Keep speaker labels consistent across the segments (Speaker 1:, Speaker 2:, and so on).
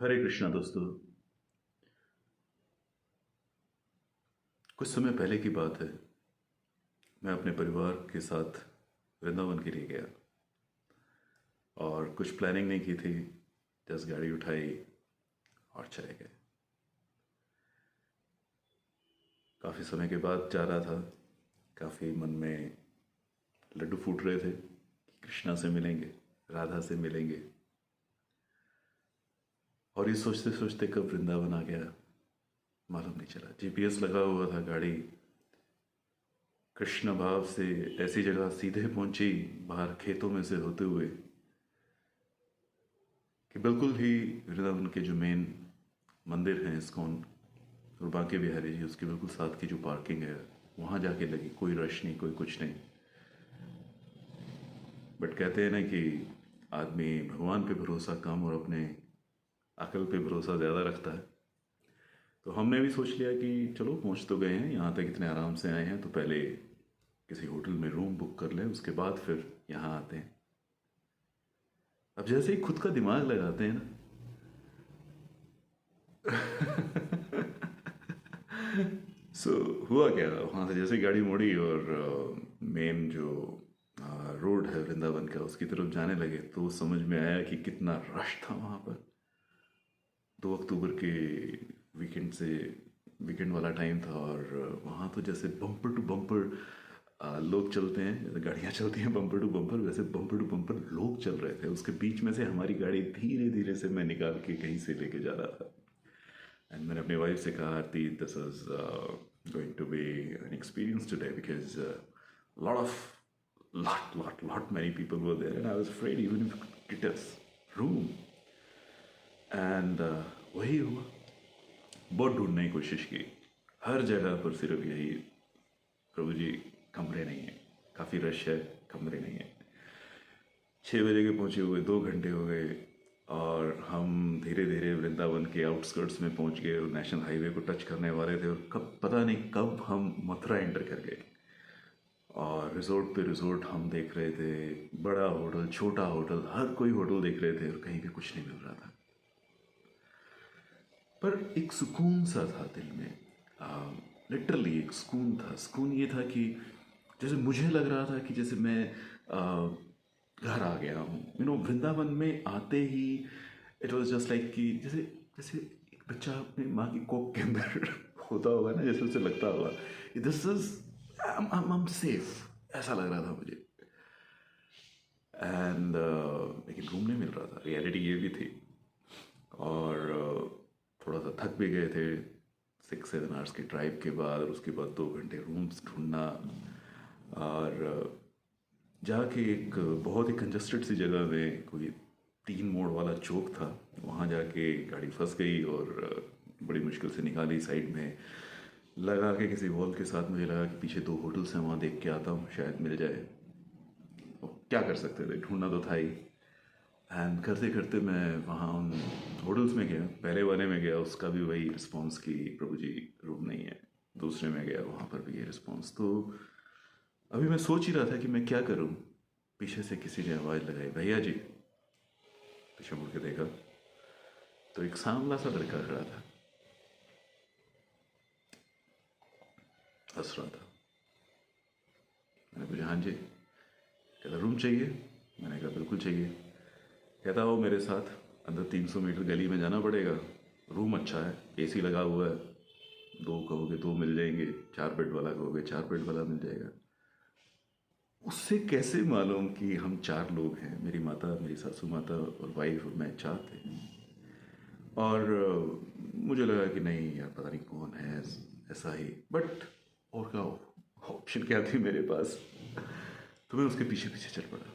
Speaker 1: हरे कृष्णा दोस्तों। कुछ समय पहले की बात है। मैं अपने परिवार के साथ वृंदावन के लिए गया और कुछ प्लानिंग नहीं की थी। जस्ट गाड़ी उठाई और चले गए। काफ़ी समय के बाद जा रहा था। काफ़ी मन में लड्डू फूट रहे थे कि कृष्णा से मिलेंगे, राधा से मिलेंगे। और ये सोचते सोचते कब वृंदावन आ गया मालूम नहीं चला। जीपीएस लगा हुआ था। गाड़ी कृष्ण भाव से ऐसी जगह सीधे पहुंची, बाहर खेतों में से होते हुए, कि बिल्कुल ही वृंदावन के जो मेन मंदिर हैं इस्कॉन और बांके बिहारी जी, उसके बिल्कुल साथ की जो पार्किंग है वहाँ जाके लगी। कोई रश नहीं, कोई कुछ नहीं। बट कहते हैं ना कि आदमी भगवान पे भरोसा कम और अपने अकल पे भरोसा ज़्यादा रखता है। तो हमने भी सोच लिया कि चलो पहुँच तो गए हैं, यहाँ तक इतने आराम से आए हैं तो पहले किसी होटल में रूम बुक कर लें, उसके बाद फिर यहाँ आते हैं। अब जैसे ही खुद का दिमाग लगाते हैं ना, हुआ क्या, वहाँ से जैसे गाड़ी मुड़ी और मेन जो रोड है वृंदावन का उसकी तरफ जाने लगे तो समझ में आया कि कितना रश था वहाँ पर। 2 अक्टूबर के वीकेंड से वीकेंड वाला टाइम था और वहाँ तो जैसे बम्पर टू बम्पर लोग चलते हैं, जैसे गाड़ियाँ चलती हैं बम्पर टू बम्पर, वैसे बम्पर टू बम्पर लोग चल रहे थे। उसके बीच में से हमारी गाड़ी धीरे धीरे से मैं निकाल के कहीं से लेके जा रहा था। एंड मैंने अपनी वाइफ से कहा, Aarti, this is going to be an experience today because lot of lot many people were there and I was afraid even if it is room and वही हुआ। बहुत ढूंढने की कोशिश की हर जगह पर, सिर्फ यही, प्रभु जी कमरे नहीं है, काफ़ी रश है, कमरे नहीं है। 6 बजे के पहुँचे हुए 2 घंटे हो गए और हम धीरे धीरे वृंदावन के आउटस्कर्ट्स में पहुँच गए और नेशनल हाईवे को टच करने वाले थे और कब पता नहीं कब हम मथुरा एंटर कर गए। और रिजोर्ट पे रिजोर्ट हम देख रहे थे, बड़ा होटल, छोटा होटल, हर कोई होटल देख रहे थे और कहीं भी कुछ नहीं मिल रहा था। पर एक सुकून सा था दिल में, लिटरली एक सुकून था। सुकून ये था कि जैसे मुझे लग रहा था कि जैसे मैं घर आ गया हूँ। वृंदावन में आते ही इट वॉज जस्ट लाइक कि जैसे जैसे एक बच्चा अपनी माँ की कोख के अंदर होता होगा ना, जैसे उसे लगता होगा this is I am safe, ऐसा लग रहा था मुझे। एंड लेकिन रूम नहीं मिल रहा था, रियलिटी ये भी थी। और थोड़ा सा थक भी गए थे 6-7 आवर्स के ड्राइव के बाद, और उसके बाद 2 घंटे रूम्स ढूंढना। और जाके एक बहुत ही कंजस्टेड सी जगह में, कोई 3 मोड़ वाला चौक था, वहाँ जाके गाड़ी फंस गई और बड़ी मुश्किल से निकाली। साइड में लगा के किसी वॉल के साथ, मुझे लगा कि पीछे 2 होटल्स हैं, वहाँ देख के आता हूँ शायद मिल जाए। और क्या कर सकते थे, ढूंढना तो था ही। एंड करते करते मैं वहाँ उन होटल्स में गया। पहले वाले में गया, उसका भी वही रिस्पॉन्स कि प्रभु जी रूम नहीं है। दूसरे में गया, वहाँ पर भी ये रिस्पॉन्स। तो अभी मैं सोच ही रहा था कि मैं क्या करूँ। पीछे से किसी ने आवाज़ लगाई, भैया जी। पीछे मुड़ के देखा तो एक सांवला सा लड़का खड़ा था, हंस रहा था। मैंने पूछा, हाँ जी। कहता, रूम चाहिए? मैंने कहा, बिल्कुल चाहिए। कहता, हो मेरे साथ, अंदर 300 मीटर गली में जाना पड़ेगा, रूम अच्छा है, एसी लगा हुआ है, 2 कहोगे 2 मिल जाएंगे, 4 बेड वाला कहोगे 4 बेड वाला मिल जाएगा। उससे कैसे मालूम कि हम 4 लोग हैं, मेरी माता, मेरी सासू माता और वाइफ, और मैं 4 थे। और मुझे लगा कि नहीं यार, पता नहीं कौन है, ऐसा ही। बट और क्या ऑप्शन क्या थी मेरे पास, तो मैं उसके पीछे पीछे चल पड़ा।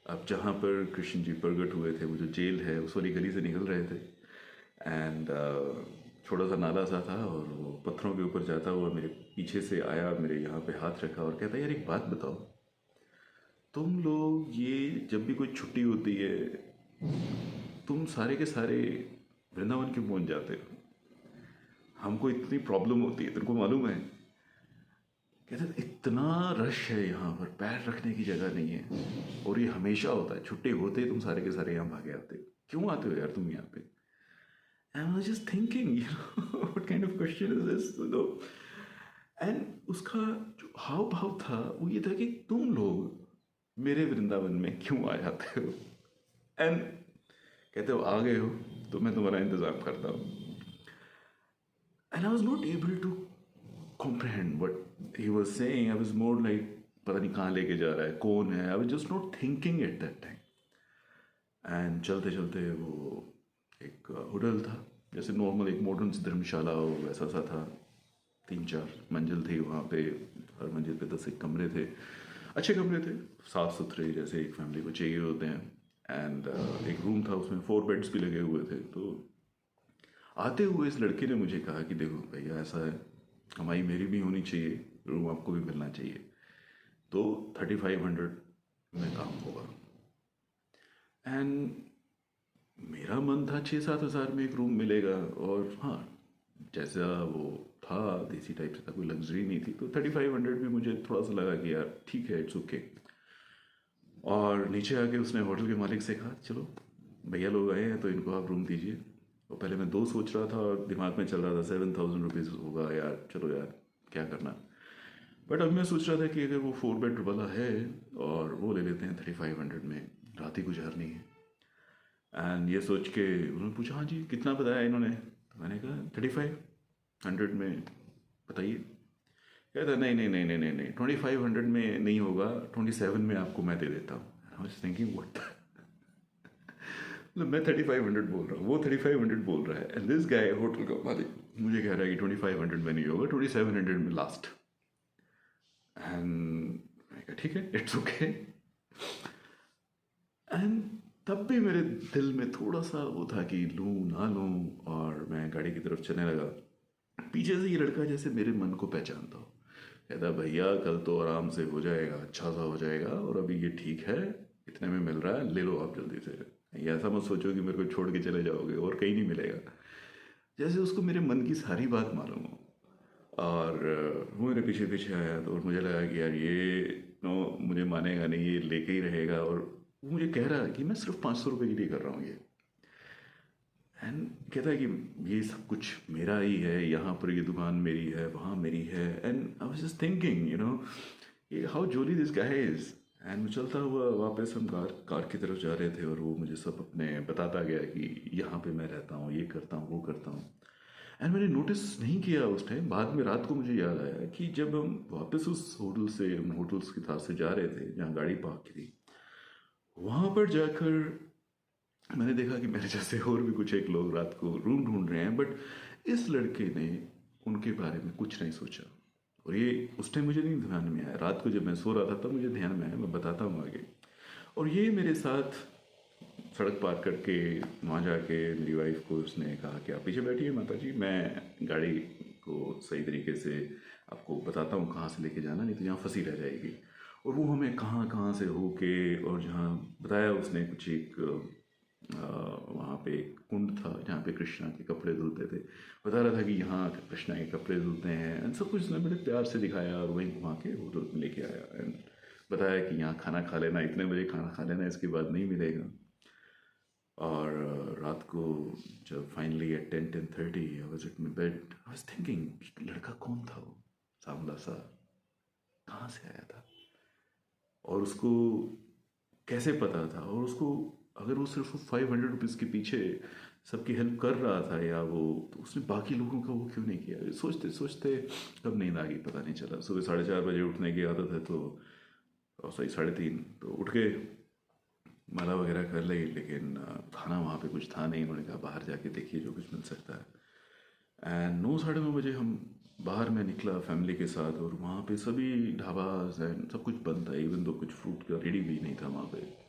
Speaker 1: अब जहाँ पर कृष्ण जी प्रकट हुए थे, वो जो जेल है, उस वाली गली से निकल रहे थे। एंड छोटा सा नाला सा था और वो पत्थरों के ऊपर जाता हुआ मेरे पीछे से आया, मेरे यहाँ पे हाथ रखा और कहता, यार एक बात बताओ, तुम लोग ये जब भी कोई छुट्टी होती है, तुम सारे के सारे वृंदावन क्यों पहुँच जाते हो? हमको इतनी प्रॉब्लम होती है, तुमको मालूम है? कहते इतना रश है यहाँ पर, पैर रखने की जगह नहीं है, और ये हमेशा होता है, छुट्टी होते ही तुम सारे के सारे यहाँ भागे आते हो। क्यों आते हो यार तुम यहाँ पे? And I was just thinking, what kind of question is this? And उसका जो हाव भाव था वो ये था कि तुम लोग मेरे वृंदावन में क्यों आ जाते हो, एंड कहते हो आ गए हो तो मैं तुम्हारा इंतज़ाम करता हूँ. And I was not able to comprehend what he was saying. I was more like पता नहीं कहाँ लेके जा रहा है, कौन है. I was just not thinking at that time. And चलते चलते वो एक होटल था, जैसे नॉर्मल एक मॉडर्न सी धर्मशाला हो वैसा सा था. 3-4 मंजिल थी वहाँ पे, हर मंजिल पे 10 एक कमरे थे, अच्छे कमरे थे, साफ़ सुथरे जैसे एक फैमिली को चाहिए होते हैं. एंड एक रूम था उसमें 4 बेड्स भी लगे हुए थे. तो आते हुए इस लड़के ने मुझे कहा कि देखो भैया ऐसा है, कमाई मेरी भी होनी चाहिए, रूम आपको भी मिलना चाहिए, तो 3500 में काम होगा. एंड मेरा मन था 6-7 हज़ार में एक रूम मिलेगा, और हाँ जैसा वो था देसी टाइप से था, कोई लग्जरी नहीं थी, तो 3500 भी मुझे थोड़ा सा लगा कि यार ठीक है, इट्स ओके. और नीचे आके उसने होटल के मालिक से कहा चलो भैया लोग आए हैं तो इनको आप रूम दीजिए. और पहले मैं 2 सोच रहा था और दिमाग में चल रहा था 7000 रुपीज़ होगा यार, चलो यार क्या करना. बट अब मैं सोच रहा था कि अगर वो 4 बेड वाला है और वो ले लेते हैं 3500 में, रात ही गुजारनी है. एंड ये सोच के उन्होंने पूछा हाँ जी कितना बताया इन्होंने, तो मैंने कहा 3500 में बताइए. कहता नहीं नहीं नहीं नहीं नहीं नहीं 2500 में नहीं होगा, 27 में आपको मैं दे देता हूँ. आई वाज थिंकिंग व्हाट, मतलब मैं 3500 बोल रहा हूँ, वो 3500 बोल रहा है, एंड दिस गाय होटल का मालिक मुझे कह रहा है कि 2500 में नहीं होगा, 2700 में लास्ट. एंड मैं कहा ठीक है, इट्स ओके. एंड तब भी मेरे दिल में थोड़ा सा वो था कि लूँ ना लूँ, और मैं गाड़ी की तरफ चलने लगा. पीछे से ये लड़का जैसे मेरे मन को पहचानता हो, कहता भैया कल तो आराम से हो जाएगा, अच्छा सा हो जाएगा, और अभी ये ठीक है, इतने में मिल रहा है, ले लो आप जल्दी से. ये ऐसा मत सोचो कि मेरे को छोड़ के चले जाओगे और कहीं नहीं मिलेगा. जैसे उसको मेरे मन की सारी बात मालूम हो. और वो मेरे पीछे पीछे आया, तो और मुझे लगा कि यार ये नो मुझे मानेगा नहीं, ये लेके ही रहेगा. और वो मुझे कह रहा है कि मैं सिर्फ 500 रुपये के लिए कर रहा हूँ ये. एंड कहता है कि ये सब कुछ मेरा ही है, यहाँ पर ये दुकान मेरी है, वहाँ मेरी है. And I was just thinking ये how jolly this guy is. And चलता हुआ वापस हम कार की तरफ जा रहे थे, और वो मुझे सब अपने बताता गया कि यहाँ पे मैं रहता हूँ, ये करता हूँ, वो करता हूँ. एंड मैंने नोटिस नहीं किया उस टाइम, बाद में रात को मुझे याद आया कि जब हम वापस उस होटल से, उन होटल्स की तरफ से जा रहे थे जहाँ गाड़ी पार्क की थी, वहाँ पर जाकर मैंने देखा कि मेरे जैसे और भी कुछ एक लोग रात को रूम ढूंढ रहे हैं. बट इस लड़के ने उनके बारे में कुछ नहीं सोचा, और ये उस टाइम मुझे नहीं ध्यान में आया. रात को जब मैं सो रहा था तब मुझे ध्यान में आया, मैं बताता हूँ आगे. और ये मेरे साथ सड़क पार करके वहाँ जाके मेरी वाइफ को उसने कहा कि आप पीछे बैठिए माता जी, मैं गाड़ी को सही तरीके से आपको बताता हूँ कहाँ से लेके जाना, नहीं तो यहाँ फंसी रह जाएगी. और वो हमें कहाँ कहाँ से होके, और जहाँ बताया उसने कुछ एक वहाँ पे एक कुंड था जहाँ पे कृष्णा के कपड़े धुलते थे, बता रहा था कि यहाँ कृष्णा के कपड़े धुलते हैं. एंड सब कुछ उसने बड़े प्यार से दिखाया, और वहीं घुमा के होटल में लेके आया. एंड बताया कि यहाँ खाना खा लेना, इतने बजे खाना खा लेना, इसके बाद नहीं मिलेगा. और रात को जब finally at 10-10:30 I was at my bed, I was thinking लड़का कौन था वो सांवला सा, कहाँ से आया था, और उसको कैसे पता था, और उसको अगर वो सिर्फ 500 रुपीज़ के पीछे सबकी हेल्प कर रहा था, या वो तो उसने बाकी लोगों का वो क्यों नहीं किया. सोचते सोचते कब नींद आ गई पता नहीं चला. सुबह 4:30 बजे उठने की आदत है, तो सही 3:30 तो उठ के माला वगैरह कर ली. लेकिन खाना वहाँ पे कुछ था नहीं. उन्होंने कहा बाहर जाके देखिए जो कुछ मिल सकता है. एंड 9-9:30 बजे हम बाहर में निकला फैमिली के साथ, और वहाँ पे सभी ढाबा एंड सब कुछ बंद था, इवन दो कुछ फ्रूट का रेडी भी नहीं था वहाँ पे.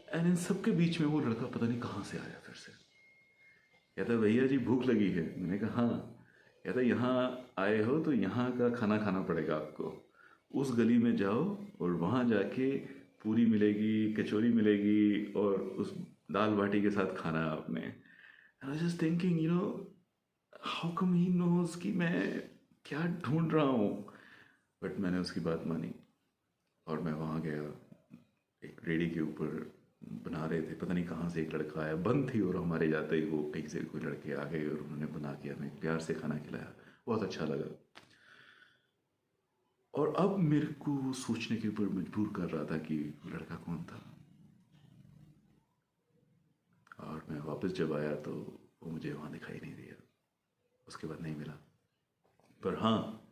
Speaker 1: एंड इन सबके बीच में वो लड़का पता नहीं कहाँ से आया फिर से. कहता भैया जी भूख लगी है. मैंने कहा हाँ. कहता यहाँ आए हो तो यहाँ का खाना खाना पड़ेगा आपको. उस गली में जाओ और वहाँ जाके पूरी मिलेगी, कचौरी मिलेगी, और उस दाल बाटी के साथ खाना है आपने. I was just thinking how come he knows कि मैं क्या ढूंढ रहा हूँ. बट मैंने उसकी बात मानी, और मैं वहाँ गया. एक रेडी के ऊपर बना रहे थे, पता नहीं कहाँ से एक लड़का आया, बंद थी और हमारे जाते ही वो कहीं से कोई लड़के आ गए और उन्होंने बना के हमें प्यार से खाना खिलाया, बहुत अच्छा लगा। और अब मेरे को वो सोचने के ऊपर मजबूर कर रहा था कि वो लड़का कौन था। और मैं वापस जब आया तो वो मुझे वहाँ दिखाई नहीं दिया, उसके बाद नहीं मिला। पर हाँ,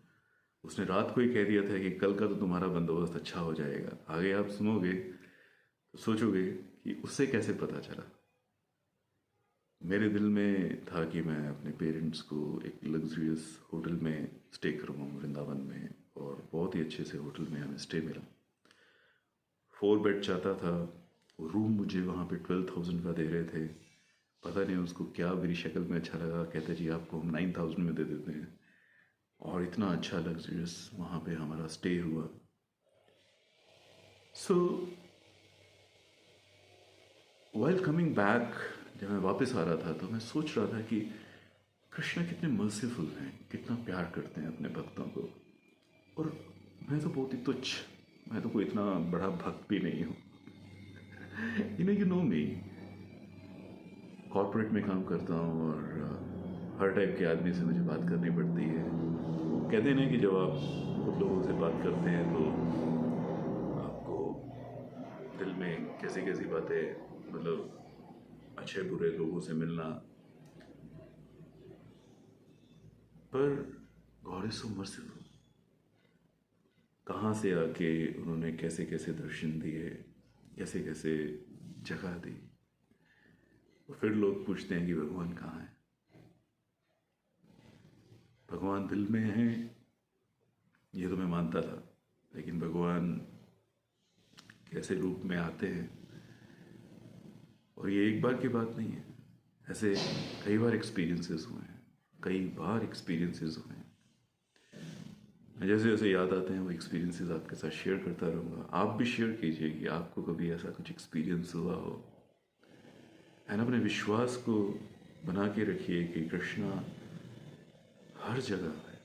Speaker 1: उसने रात को ही कह दिया था कि कल का तो तुम्हारा बंदोबस्त अच्छा हो जाएगा। आगे आप सुनोगे तो सोचोगे कि उससे कैसे पता चला। मेरे दिल में था कि मैं अपने पेरेंट्स को एक लग्जरियस होटल में स्टे करवाऊँ वृंदावन में, और बहुत ही अच्छे से होटल में हमें स्टे मिला। 4 बेड चाहता था, वो रूम मुझे वहाँ पे 12,000 का दे रहे थे। पता नहीं उसको क्या मेरी शक्ल में अच्छा लगा, कहते जी आपको हम 9,000 में दे देते हैं। और इतना अच्छा लग्जरियस वहाँ पे हमारा स्टे हुआ। सो वाइल कमिंग बैक, जब मैं वापस आ रहा था तो मैं सोच रहा था कि कृष्ण कितने मर्सीफुल हैं, कितना प्यार करते हैं अपने भक्तों को। और मैं तो बहुत ही तुच्छ, मैं तो कोई इतना बड़ा भक्त भी नहीं हूँ। यू नो मी, कॉर्पोरेट में काम करता हूँ और हर टाइप के आदमी से मुझे बात करनी पड़ती है। कहते हैं ना कि जब आप बहुत लोगों से बात करते हैं तो आपको दिल में कैसी कैसी बातें, मतलब अच्छे बुरे लोगों से मिलना। पर गॉड इज सो मर्सीफुल, कहाँ से आके उन्होंने कैसे कैसे दर्शन दिए, कैसे कैसे जगह दी। और फिर लोग पूछते हैं कि भगवान कहाँ है। भगवान दिल में है, ये तो मैं मानता था, लेकिन भगवान कैसे रूप में आते हैं, और ये एक बार की बात नहीं है, ऐसे कई बार एक्सपीरियंसेस हुए हैं, कई बार एक्सपीरियंसेस हुए हैं। जैसे जैसे याद आते हैं वो एक्सपीरियंसेस आपके साथ शेयर करता रहूँगा। आप भी शेयर कीजिए कि आपको कभी ऐसा कुछ एक्सपीरियंस हुआ हो। एंड अपने विश्वास को बना के रखिए कि कृष्णा हर जगह है,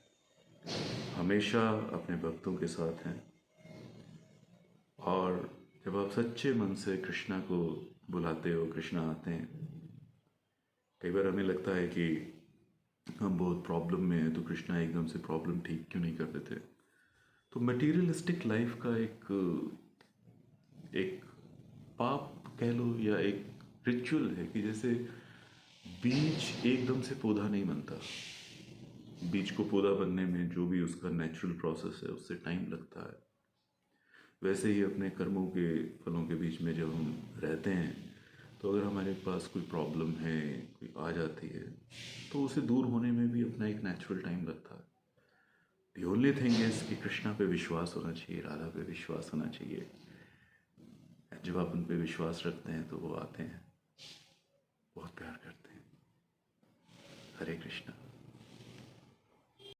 Speaker 1: हमेशा अपने भक्तों के साथ हैं। और जब आप सच्चे मन से कृष्णा को बुलाते हो, कृष्णा आते हैं। कई बार हमें लगता है कि हम बहुत प्रॉब्लम में हैं तो कृष्णा एकदम से प्रॉब्लम ठीक क्यों नहीं कर देते। तो मटेरियलिस्टिक लाइफ का एक पाप कह लो या एक रिचुअल है कि जैसे बीज एकदम से पौधा नहीं बनता, बीज को पौधा बनने में जो भी उसका नेचुरल प्रोसेस है उससे टाइम लगता है। वैसे ही अपने कर्मों के फलों के बीच में जब हम रहते हैं तो अगर हमारे पास कोई प्रॉब्लम है, कोई आ जाती है, तो उसे दूर होने में भी अपना एक नेचुरल टाइम लगता है। दी ओनली थिंग इज कि कृष्णा पे विश्वास होना चाहिए, राधा पे विश्वास होना चाहिए। जब आप उन पे विश्वास रखते हैं तो वो आते हैं, बहुत प्यार करते हैं। हरे कृष्णा।